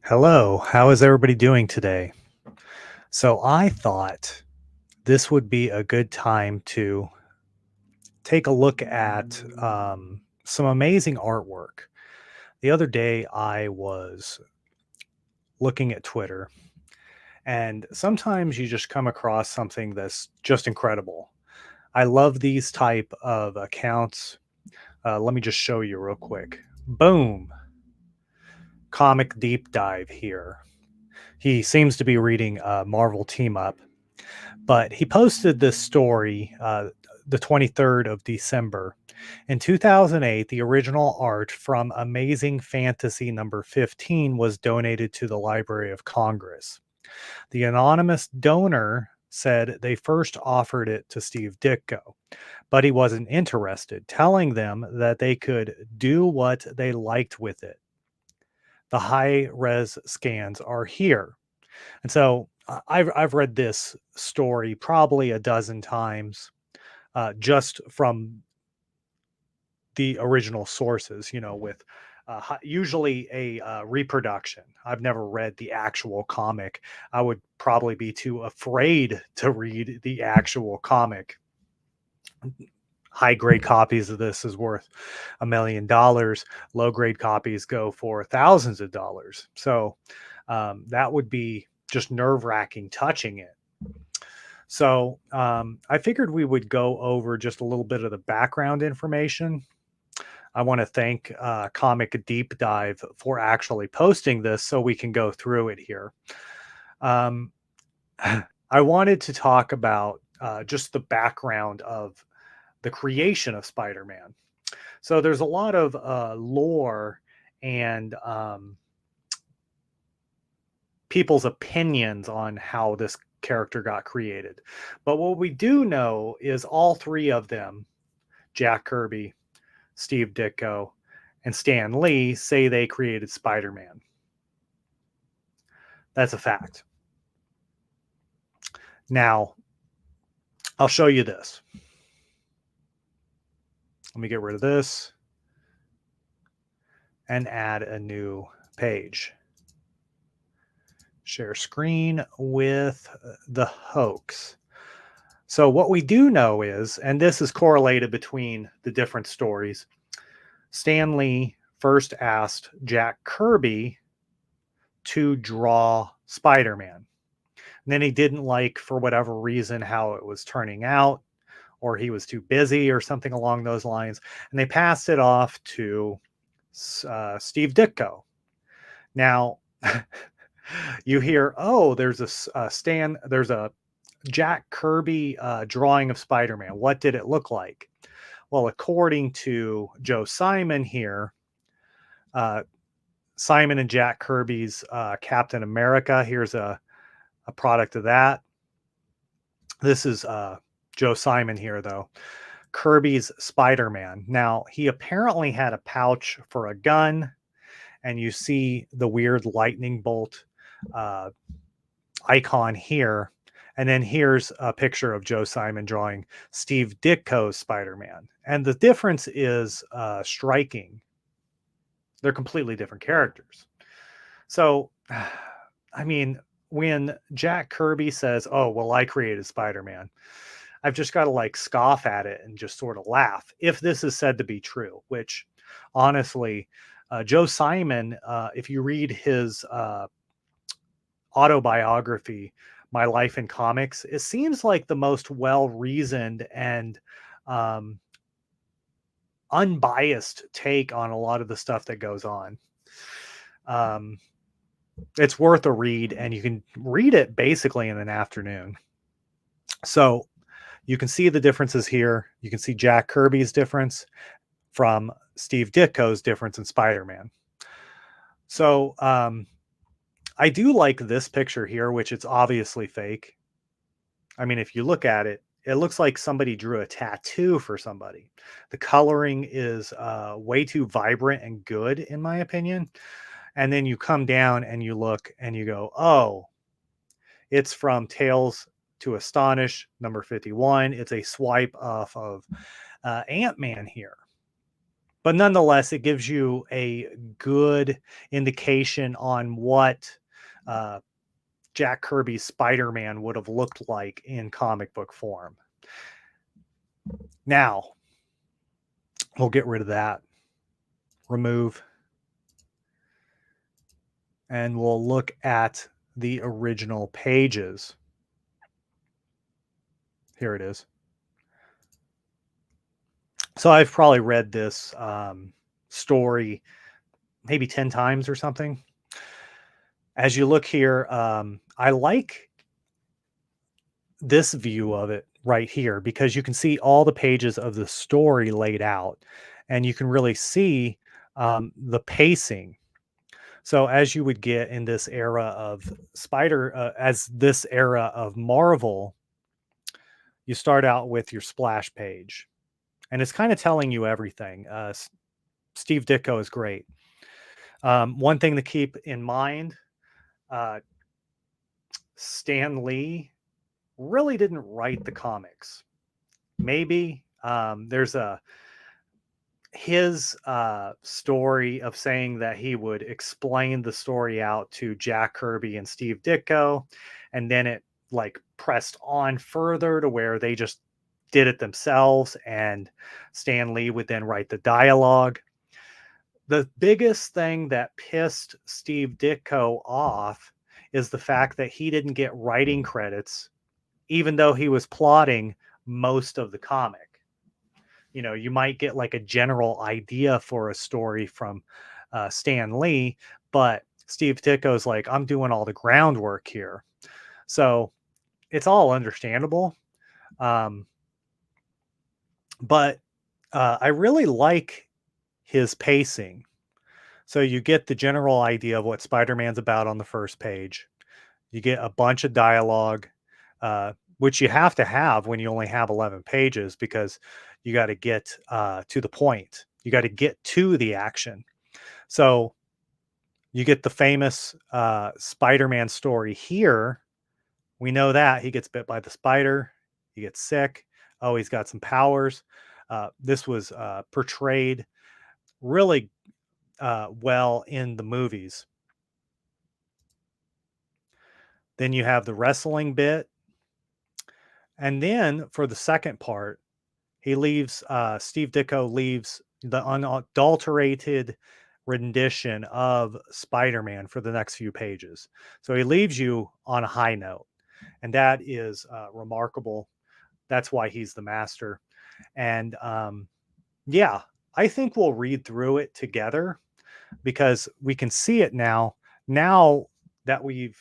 Hello, how is everybody doing today? So, I thought this would be a good time to take a look at some amazing artwork. The other day, I was looking at Twitter, and sometimes you just come across something that's just incredible. I love these type of accounts. Let me just show you real quick. Boom, comic deep dive here. He seems to be reading Marvel Team Up. But he posted this story the 23rd of December. In 2008, the original art from Amazing Fantasy number 15 was donated to the Library of Congress. The anonymous donor said they first offered it to Steve Ditko, but he wasn't interested, telling them that they could do what they liked with it. The high res scans are here. And so I've read this story probably a dozen times, just from the original sources, with usually a reproduction. I've never read the actual comic. I would probably be too afraid to read the actual comic. High grade copies of this is worth $1 million. Low grade copies go for thousands of dollars. So that would be just nerve wracking touching it. So I figured we would go over just a little bit of the background information. I want to thank Comic Deep Dive for actually posting this so we can go through it here. Um, I wanted to talk about just the background of the creation of Spider Man. So there's a lot of lore and people's opinions on how this character got created. But what we do know is all three of them, Jack Kirby, Steve Ditko, and Stan Lee, say they created Spider Man. That's a fact. Now, I'll show you this. Let me get rid of this and add a new page. Share screen with the hoax. So what we do know is, and this is correlated between the different stories, Stan Lee first asked Jack Kirby to draw Spider-Man. And then he didn't like, for whatever reason, how it was turning out, or he was too busy or something along those lines. And they passed it off to Steve Ditko. Now, you hear, oh, there's there's a Jack Kirby drawing of Spider-Man. What did it look like? Well, according to Joe Simon here, Simon and Jack Kirby's Captain America. Here's a product of that. This is Joe Simon here, though. Kirby's Spider-Man. Now, he apparently had a pouch for a gun, and you see the weird lightning bolt icon here. And then here's a picture of Joe Simon drawing Steve Ditko's Spider-Man. And the difference is striking. They're completely different characters. So, I mean, when Jack Kirby says, oh, well, I created Spider-Man, I've just got to like scoff at it and just sort of laugh if this is said to be true, which honestly, Joe Simon, if you read his autobiography, My Life in Comics, it seems like the most well-reasoned and unbiased take on a lot of the stuff that goes on. It's worth a read, and you can read it basically in an afternoon. So you can see the differences here. You can see Jack Kirby's difference from Steve Ditko's difference in Spider-Man. So I do like this picture here, which it's obviously fake. I mean, if you look at it, it looks like somebody drew a tattoo for somebody. The coloring is way too vibrant and good, in my opinion. And then you come down and you look and you go, oh, it's from Tales to Astonish, number 51. It's a swipe off of Ant-Man here. But nonetheless, it gives you a good indication on what uh, Jack Kirby's Spider-Man would have looked like in comic book form. Now, we'll get rid of that. Remove. And we'll look at the original pages. Here it is. So I've probably read this story maybe 10 times or something. As you look here, I like this view of it right here because you can see all the pages of the story laid out and you can really see the pacing. So as you would get in this era of as this era of Marvel, you start out with your splash page and it's kind of telling you everything. Steve Ditko is great. One thing to keep in mind, uh, Stan Lee really didn't write the comics. Maybe there's his story of saying that he would explain the story out to Jack Kirby and Steve Ditko, and then it like pressed on further to where they just did it themselves, and Stan Lee would then write the dialogue. The biggest thing that pissed Steve Ditko off is the fact that he didn't get writing credits, even though he was plotting most of the comic. You know, you might get like a general idea for a story from Stan Lee, but Steve Ditko's like, I'm doing all the groundwork here. So it's all understandable. But I really like his pacing. So you get the general idea of what Spider-Man's about on the first page. You get a bunch of dialogue, which you have to have when you only have 11 pages because you got to get to the point. You got to get to the action. So you get the famous Spider-Man story here. We know that he gets bit by the spider. He gets sick. Oh, he's got some powers. This was portrayed really well in the movies. Then you have the wrestling bit. And then for the second part, he leaves, Steve Ditko leaves the unadulterated rendition of Spider-Man for the next few pages. So he leaves you on a high note. And that is remarkable. That's why he's the master. And yeah, I think we'll read through it together because we can see it now. Now that we've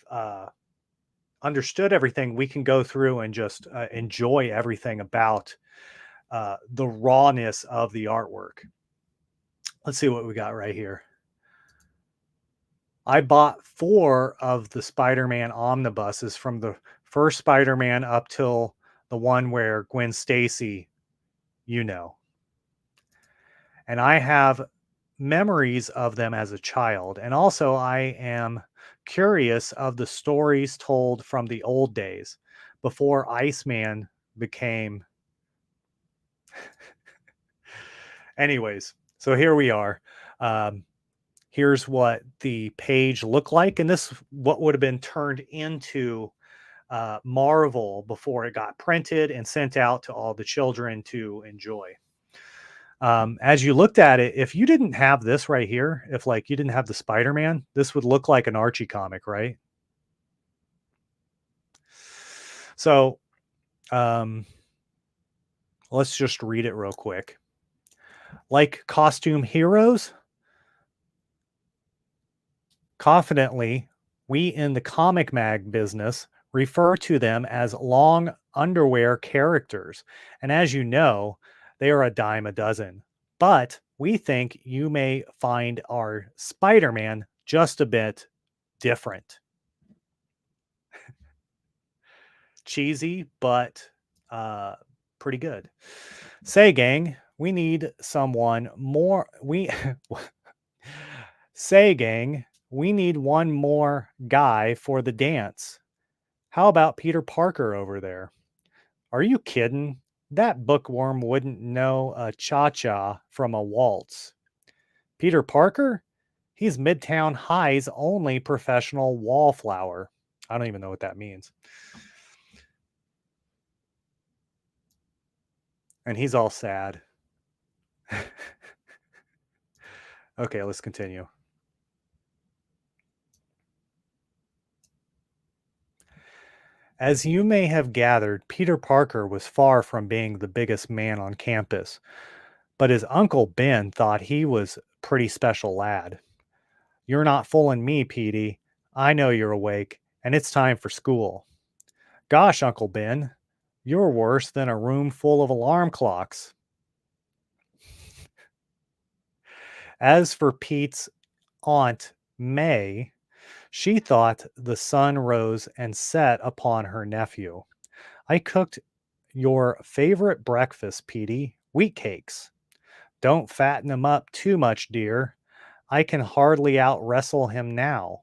understood everything, we can go through and just enjoy everything about the rawness of the artwork. Let's see what we got right here. I bought 4 of the Spider-Man omnibuses from the first Spider-Man up till the one where Gwen Stacy, you know. And I have memories of them as a child. And also I am curious of the stories told from the old days before Iceman became anyways. So here we are. Here's what the page looked like, and this what would have been turned into Marvel before it got printed and sent out to all the children to enjoy. As you looked at it, if you didn't have this right here, if like you didn't have the Spider-Man, this would look like an Archie comic, right? So let's just read it real quick. Like costume heroes, confidently, we in the comic mag business refer to them as long underwear characters. And as you know, they are a dime a dozen. But we think you may find our Spider-Man just a bit different. Cheesy, but pretty good. Say, gang, we need someone more. Say, gang, we need one more guy for the dance. How about Peter Parker over there? Are you kidding? That bookworm wouldn't know a cha-cha from a waltz. Peter Parker? He's Midtown High's only professional wallflower. I don't even know what that means. And he's all sad. Okay, let's continue. As you may have gathered, Peter Parker was far from being the biggest man on campus, but his uncle Ben thought he was a pretty special lad. You're not fooling me, Petey. I know you're awake, and it's time for school. Gosh, Uncle Ben, you're worse than a room full of alarm clocks. As for Pete's aunt, May, she thought the sun rose and set upon her nephew. I cooked your favorite breakfast, Petey, wheat cakes. Don't fatten him up too much, dear. I can hardly out wrestle him now.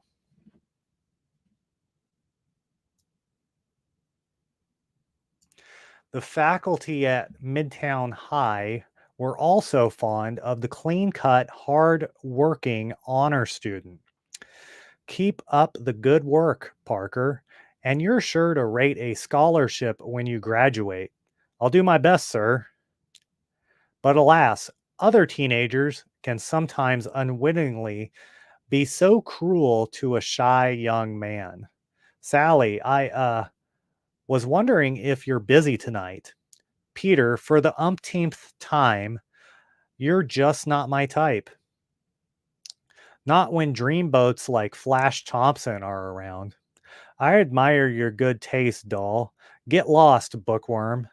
The faculty at Midtown High were also fond of the clean cut, hard working honor student. Keep up the good work, Parker, and you're sure to rate a scholarship when you graduate. I'll do my best, sir. But alas, other teenagers can sometimes unwittingly be so cruel to a shy young man. Sally, I was wondering if you're busy tonight. Peter, for the umpteenth time, you're just not my type. Not when dreamboats like Flash Thompson are around. I admire your good taste, doll. Get lost, bookworm.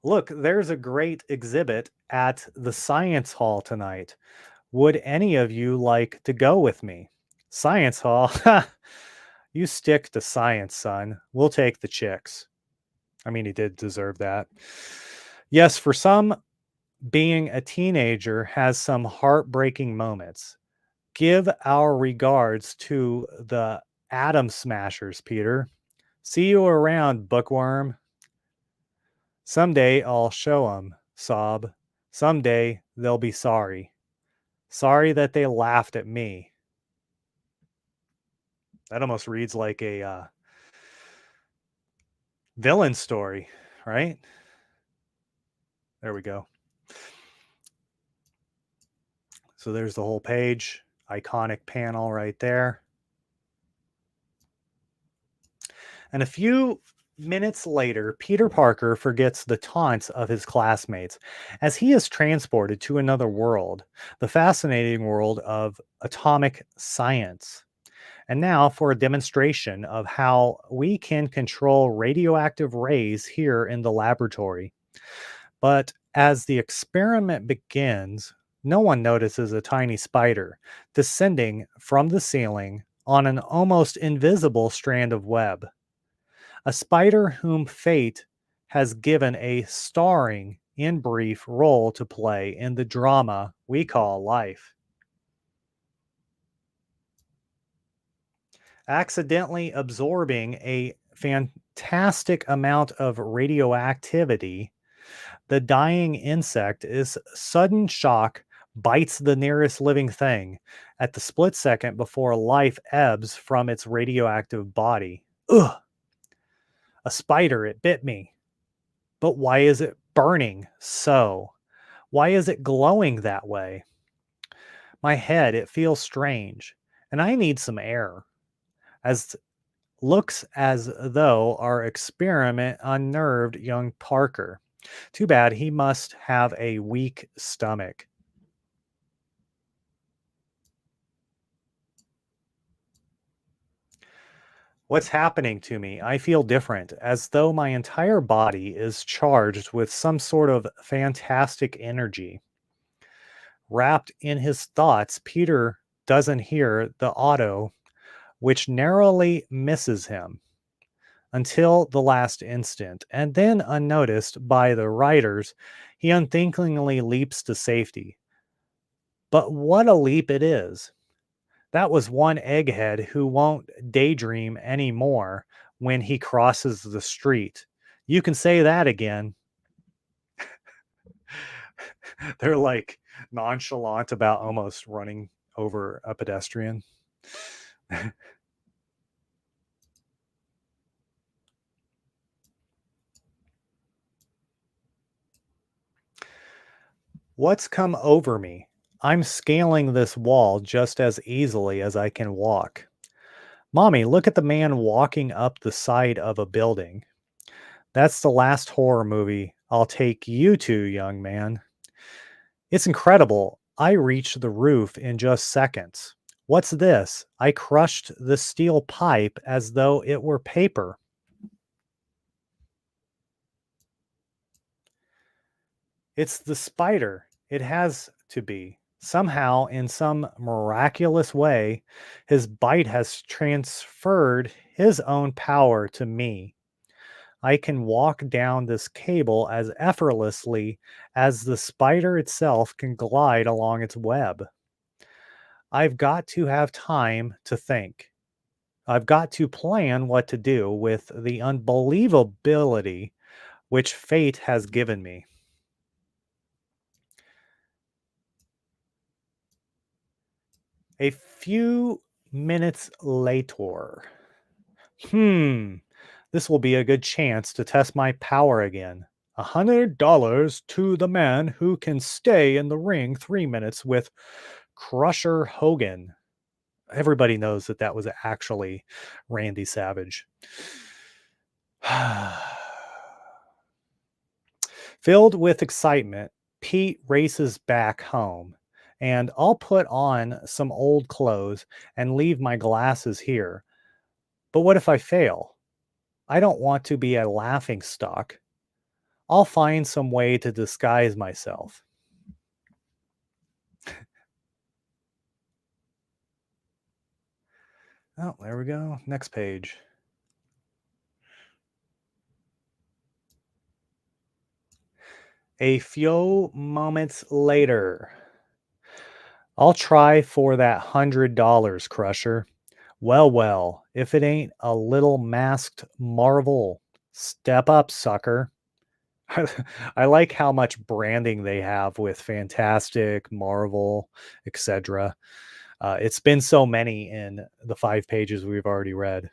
Look, there's a great exhibit at the science hall tonight. Would any of you like to go with me? Science hall? You stick to science, son. We'll take the chicks. I mean, he did deserve that. Yes, for some, being a teenager has some heartbreaking moments. Give our regards to the Atom Smashers, Peter. See you around, bookworm. Someday I'll show 'em, sob. Someday they'll be sorry. Sorry that they laughed at me. That almost reads like a villain story, right? There we go. So there's the whole page. Iconic panel right there. And a few minutes later, Peter Parker forgets the taunts of his classmates as he is transported to another world, the fascinating world of atomic science. And now for a demonstration of how we can control radioactive rays here in the laboratory. But as the experiment begins, no one notices a tiny spider descending from the ceiling on an almost invisible strand of web. A spider whom fate has given a starring, in brief, role to play in the drama we call life. Accidentally absorbing a fantastic amount of radioactivity, the dying insect is sudden shock bites the nearest living thing at the split second before life ebbs from its radioactive body. Ugh! A spider, it bit me. But why is it burning so? Why is it glowing that way? My head, it feels strange, and I need some air. As looks as though our experiment unnerved young Parker. Too bad he must have a weak stomach. What's happening to me? I feel different, as though my entire body is charged with some sort of fantastic energy. Wrapped in his thoughts, Peter doesn't hear the auto, which narrowly misses him until the last instant, and then, unnoticed by the writers, he unthinkingly leaps to safety. But what a leap it is! That was one egghead who won't daydream anymore when he crosses the street. You can say that again. They're like nonchalant about almost running over a pedestrian. What's come over me? I'm scaling this wall just as easily as I can walk. Mommy, look at the man walking up the side of a building. That's the last horror movie I'll take you to, young man. It's incredible. I reached the roof in just seconds. What's this? I crushed the steel pipe as though it were paper. It's the spider. It has to be. Somehow, in some miraculous way, his bite has transferred his own power to me. I can walk down this cable as effortlessly as the spider itself can glide along its web. I've got to have time to think. I've got to plan what to do with the unbelievability which fate has given me. A few minutes later. This will be a good chance to test my power again. $100 to the man who can stay in the ring 3 minutes with Crusher Hogan. Everybody knows that that was actually Randy Savage. Filled with excitement, Pete races back home, and I'll put on some old clothes and leave my glasses here. But what if I fail? I don't want to be a laughing stock. I'll find some way to disguise myself. Oh, there we go. Next page. A few moments later. I'll try for that $100, Crusher. Well, well, if it ain't a little masked marvel. Step up, sucker. I like how much branding they have with Fantastic, Marvel, etc. It's been so many in the 5 pages we've already read.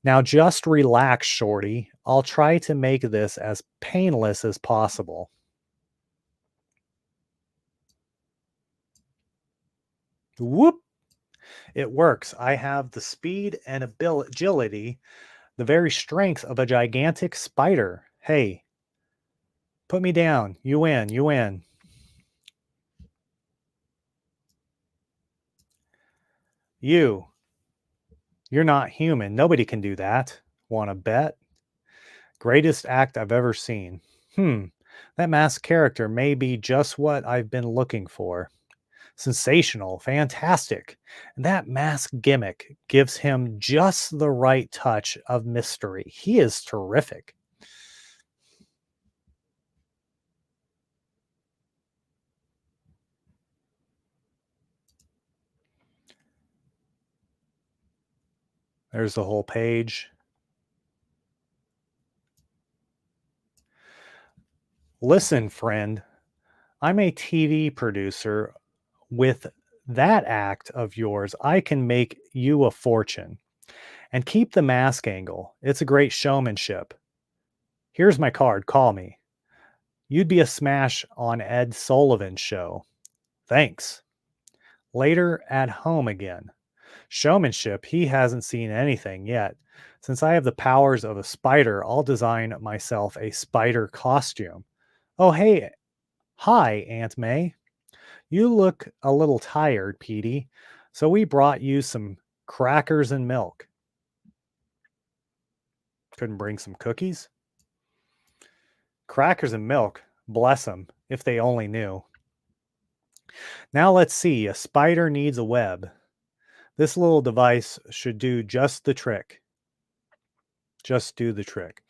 Now, just relax, Shorty. I'll try to make this as painless as possible. Whoop! It works. I have the speed and agility, the very strength of a gigantic spider. Hey, put me down. You win. You win. You. You're not human. Nobody can do that. Want to bet? Greatest act I've ever seen. That masked character may be just what I've been looking for. Sensational, fantastic. And that mask gimmick gives him just the right touch of mystery. He is terrific. There's the whole page. Listen, friend, I'm a TV producer. With that act of yours, I can make you a fortune. And keep the mask angle. It's a great showmanship. Here's my card. Call me. You'd be a smash on Ed Sullivan's show. Thanks. Later at home again. Showmanship, he hasn't seen anything yet. Since I have the powers of a spider, I'll design myself a spider costume. Oh, hey. Hi, Aunt May. You look a little tired, Petey. So we brought you some crackers and milk. Couldn't bring some cookies? Crackers and milk. Bless them, if they only knew. Now let's see. A spider needs a web. This little device should do just the trick. Just do the trick.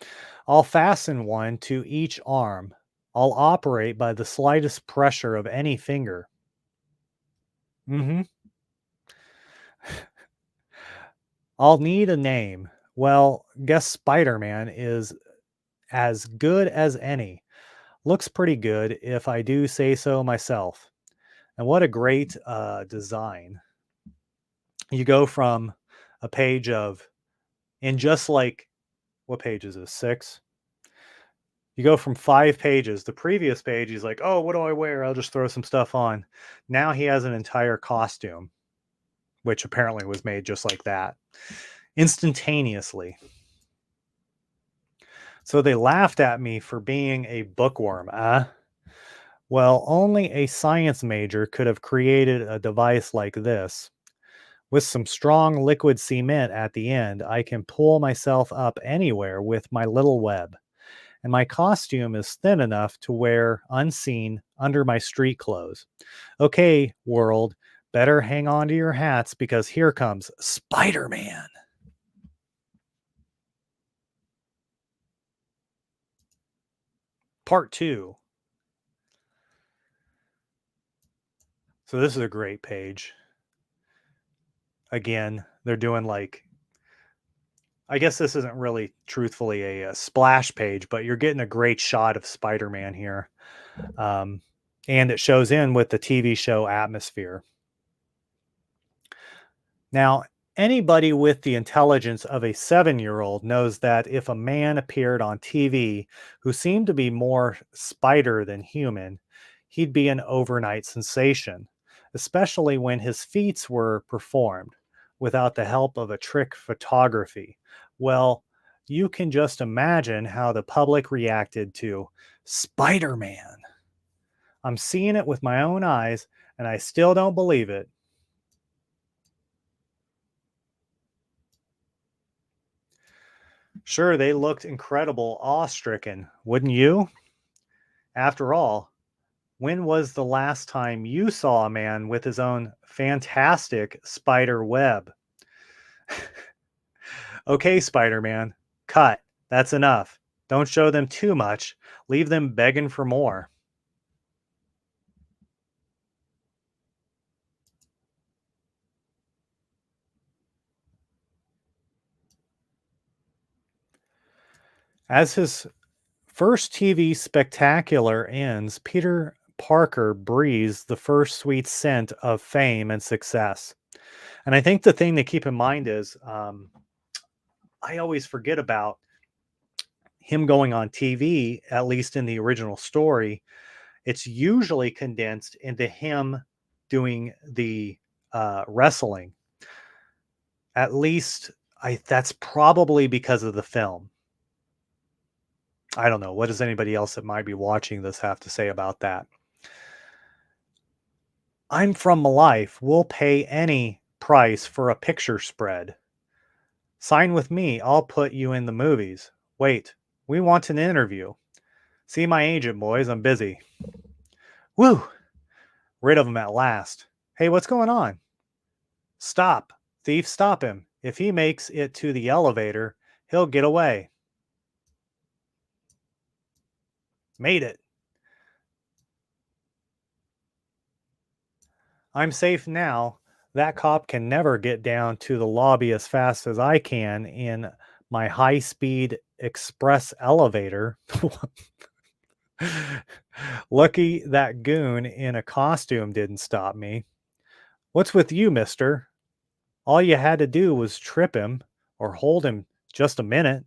I'll fasten one to each arm. I'll operate by the slightest pressure of any finger. Mm-hmm. I'll need a name. Well, guess Spider-Man is as good as any. Looks pretty good if I do say so myself. And what a great design. You go from a page of, and just like, what page is this? 6? You go from 5 pages. The previous page, he's like, oh, what do I wear? I'll just throw some stuff on. Now he has an entire costume, which apparently was made just like that, instantaneously. So they laughed at me for being a bookworm. Well, only a science major could have created a device like this. With some strong liquid cement at the end, I can pull myself up anywhere with my little web. And my costume is thin enough to wear unseen under my street clothes. Okay, world, better hang on to your hats because here comes Spider Man. Part 2. So this is a great page. Again, they're doing like, I guess this isn't really truthfully a splash page, but you're getting a great shot of Spider Man here. And it shows in with the TV show atmosphere. Now, anybody with the intelligence of a 7-year-old knows that if a man appeared on TV who seemed to be more spider than human, he'd be an overnight sensation, especially when his feats were performed without the help of a trick photography. Well, you can just imagine how the public reacted to Spider Man. I'm seeing it with my own eyes, and I still don't believe it. Sure, they looked incredible, awe-stricken, wouldn't you? After all, when was the last time you saw a man with his own fantastic spider web? Okay, Spider Man, cut. That's enough. Don't show them too much. Leave them begging for more. As his first TV spectacular ends, Peter Parker breathes the first sweet scent of fame and success. And I think the thing to keep in mind is I always forget about him going on TV, at least in the original story. It's usually condensed into him doing the wrestling. At least that's probably because of the film. I don't know. What does anybody else that might be watching this have to say about that? I'm from my life. We'll pay any price for a picture spread. Sign with me. I'll put you in the movies. Wait, we want an interview. See my agent, boys. I'm busy. Woo! Rid of him at last. Hey, what's going on? Stop. Thief, stop him. If he makes it to the elevator, he'll get away. Made it. I'm safe now. That cop can never get down to the lobby as fast as I can in my high speed express elevator. Lucky that goon in a costume didn't stop me. What's with you, mister? All you had to do was trip him or hold him just a minute.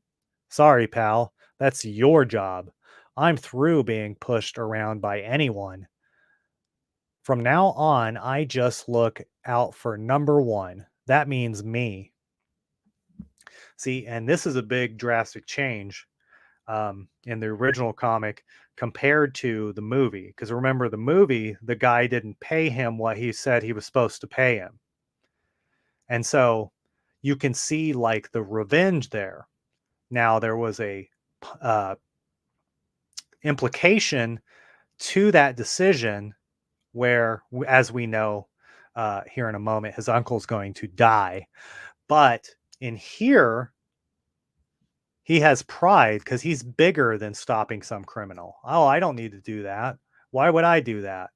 Sorry, pal. That's your job. I'm through being pushed around by anyone. From now on, I just look out for number one. That means me. See, and this is a big drastic change in the original comic compared to the movie. Because remember, the movie, the guy didn't pay him what he said he was supposed to pay him. And so you can see like the revenge there. Now, there was a uh, implication to that decision where, as we know here in a moment, his uncle's going to die. But in here, he has pride because he's bigger than stopping some criminal. Oh, I don't need to do that. Why would I do that?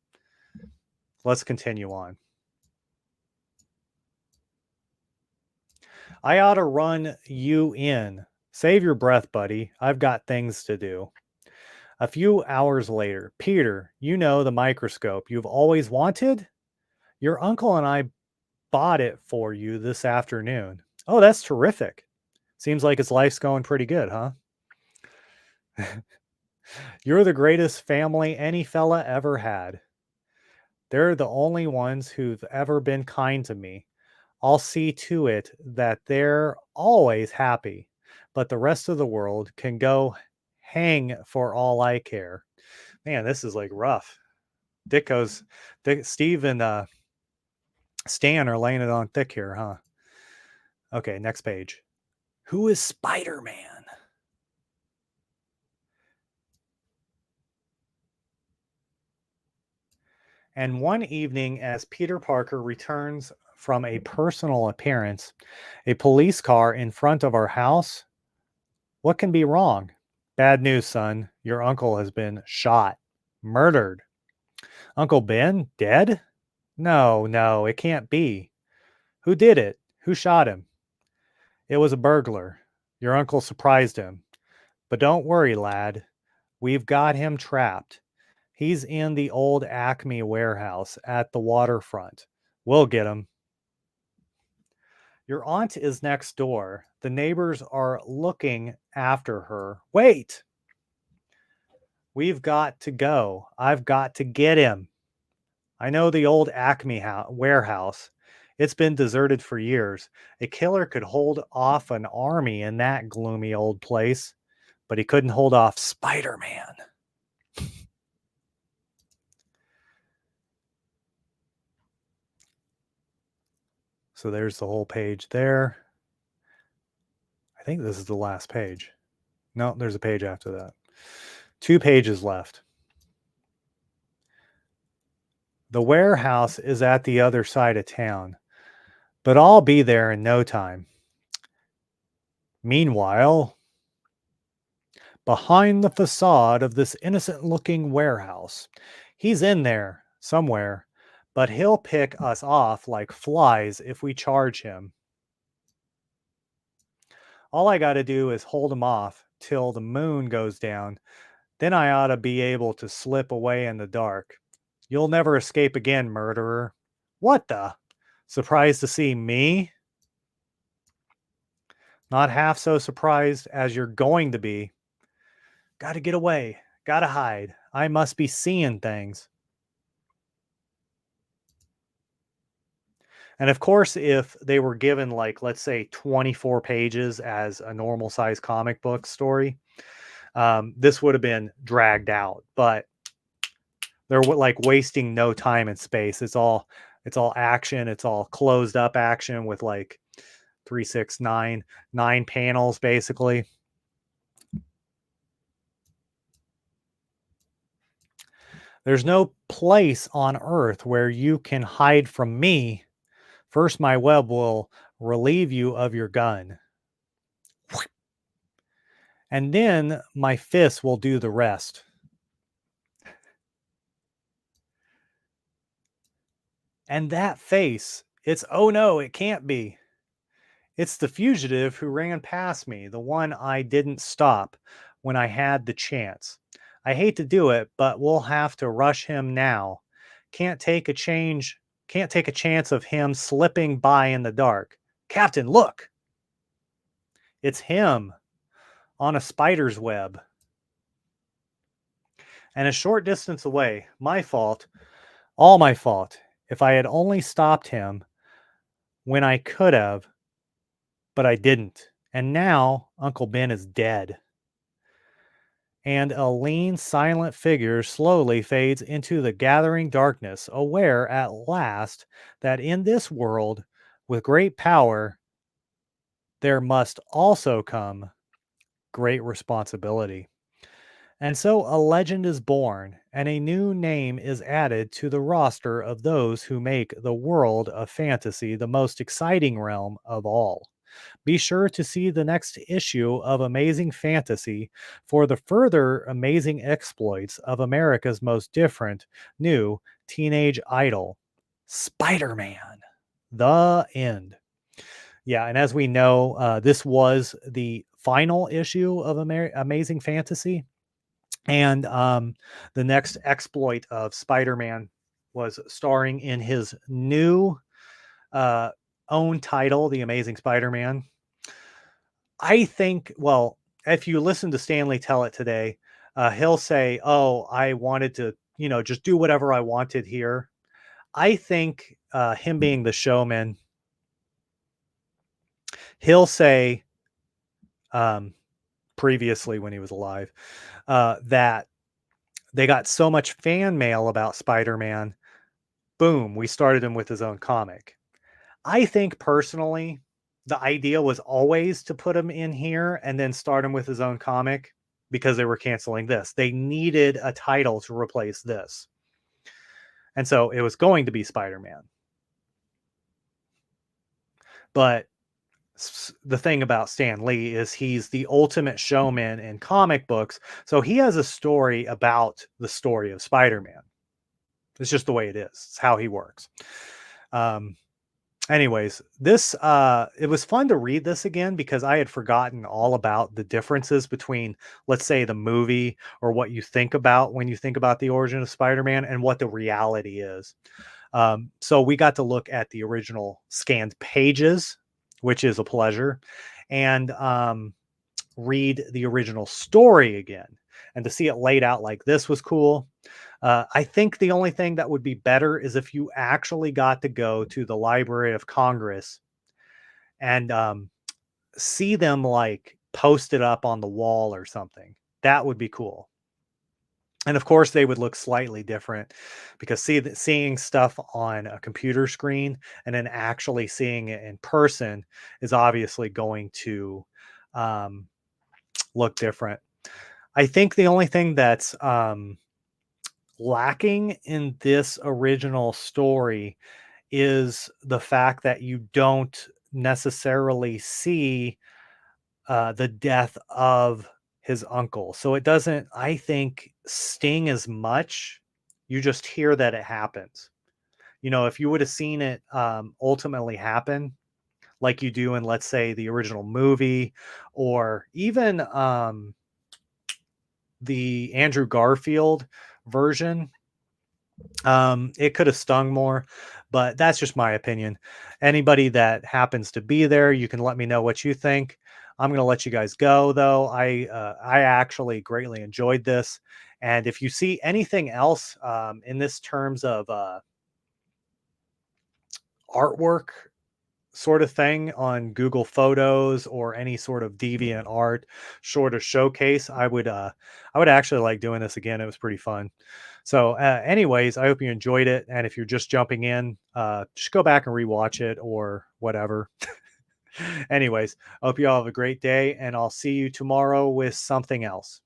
Let's continue on. I ought to run you in. Save your breath, buddy. I've got things to do. A few hours later, Peter, you know the microscope you've always wanted? Your uncle and I bought it for you this afternoon. Oh, that's terrific. Seems like his life's going pretty good, huh? You're the greatest family any fella ever had. They're the only ones who've ever been kind to me. I'll see to it that they're always happy, but the rest of the world can go hang for all I care. Man, this is like rough. Ditko's Steve and Stan are laying it on thick here, huh? Okay, next page. Who is Spider-Man? And one evening, as Peter Parker returns from a personal appearance, a police car in front of our house. What can be wrong? Bad news, son. Your uncle has been shot, murdered. Uncle Ben dead? No, no, it can't be. Who did it? Who shot him? It was a burglar. Your uncle surprised him. But don't worry, lad. We've got him trapped. He's in the old Acme warehouse at the waterfront. We'll get him. Your aunt is next door. The neighbors are looking after her. Wait! We've got to go. I've got to get him. I know the old Acme warehouse. It's been deserted for years. A killer could hold off an army in that gloomy old place, but he couldn't hold off Spider-Man. So there's the whole page there. I think this is the last page. No, there's a page after that. 2 pages left. The warehouse is at the other side of town, but I'll be there in no time. Meanwhile, behind the facade of this innocent looking warehouse, he's in there somewhere, but he'll pick us off like flies if we charge him. All I got to do is hold him off till the moon goes down. Then I ought to be able to slip away in the dark. You'll never escape again, murderer. What the? Surprised to see me? Not half so surprised as you're going to be. Gotta get away. Gotta hide. I must be seeing things. And of course, if they were given, like, let's say 24 pages as a normal size comic book story, this would have been dragged out. But they're like wasting no time and space. It's all action. It's all closed up action with like 9 panels basically. There's no place on earth where you can hide from me. First, my web will relieve you of your gun. And then my fist will do the rest. And that face, it's oh no, it can't be. It's the fugitive who ran past me, the one I didn't stop when I had the chance. I hate to do it, but we'll have to rush him now. Can't take a chance of him slipping by in the dark. Captain, look. It's him on a spider's web. And a short distance away, my fault, all my fault. If I had only stopped him when I could have, but I didn't. And now Uncle Ben is dead. And a lean, silent figure slowly fades into the gathering darkness, aware at last that in this world, with great power, there must also come great responsibility. And so a legend is born, and a new name is added to the roster of those who make the world of fantasy the most exciting realm of all. Be sure to see the next issue of Amazing Fantasy for the further amazing exploits of America's most different new teenage idol, Spider Man. The end. Yeah, and as we know, this was the final issue of Amazing Fantasy. And the next exploit of Spider-Man was starring in his new uh, own title, The Amazing Spider-Man. I think, well, if you listen to Stanley tell it today, he'll say, "Oh, I wanted to, just do whatever I wanted here." I think him being the showman, he'll say, um, previously when he was alive, that they got so much fan mail about Spider-Man. Boom, we started him with his own comic. I think personally, the idea was always to put him in here and then start him with his own comic because they were canceling this. They needed a title to replace this. And so it was going to be Spider-Man. But the thing about Stan Lee is he's the ultimate showman in comic books. So he has a story about the story of Spider-Man. It's just the way it is. It's how he works. Anyways, this it was fun to read this again because I had forgotten all about the differences between, let's say, the movie or what you think about when you think about the origin of Spider-Man and what the reality is. So we got to look at the original scanned pages, which is a pleasure, and read the original story again. And to see it laid out like this was cool. I think the only thing that would be better is if you actually got to go to the Library of Congress and see them like posted up on the wall or something. That would be cool. And of course, they would look slightly different because seeing stuff on a computer screen and then actually seeing it in person is obviously going to um, look different. I think the only thing that's lacking in this original story is the fact that you don't necessarily see the death of his uncle. So it doesn't, I think, sting as much. You just hear that it happens. If you would have seen it ultimately happen, like you do in, let's say, the original movie, or even the Andrew Garfield version, it could have stung more, but that's just my opinion. Anybody that happens to be there, you can let me know what you think. I'm going to let you guys go though. I actually greatly enjoyed this. And if you see anything else in this terms of artwork sort of thing on Google Photos or any sort of deviant art sort of showcase, I would actually like doing this again. It was pretty fun. So anyways, I hope you enjoyed it. And if you're just jumping in, just go back and rewatch it or whatever. Anyways, I hope you all have a great day and I'll see you tomorrow with something else.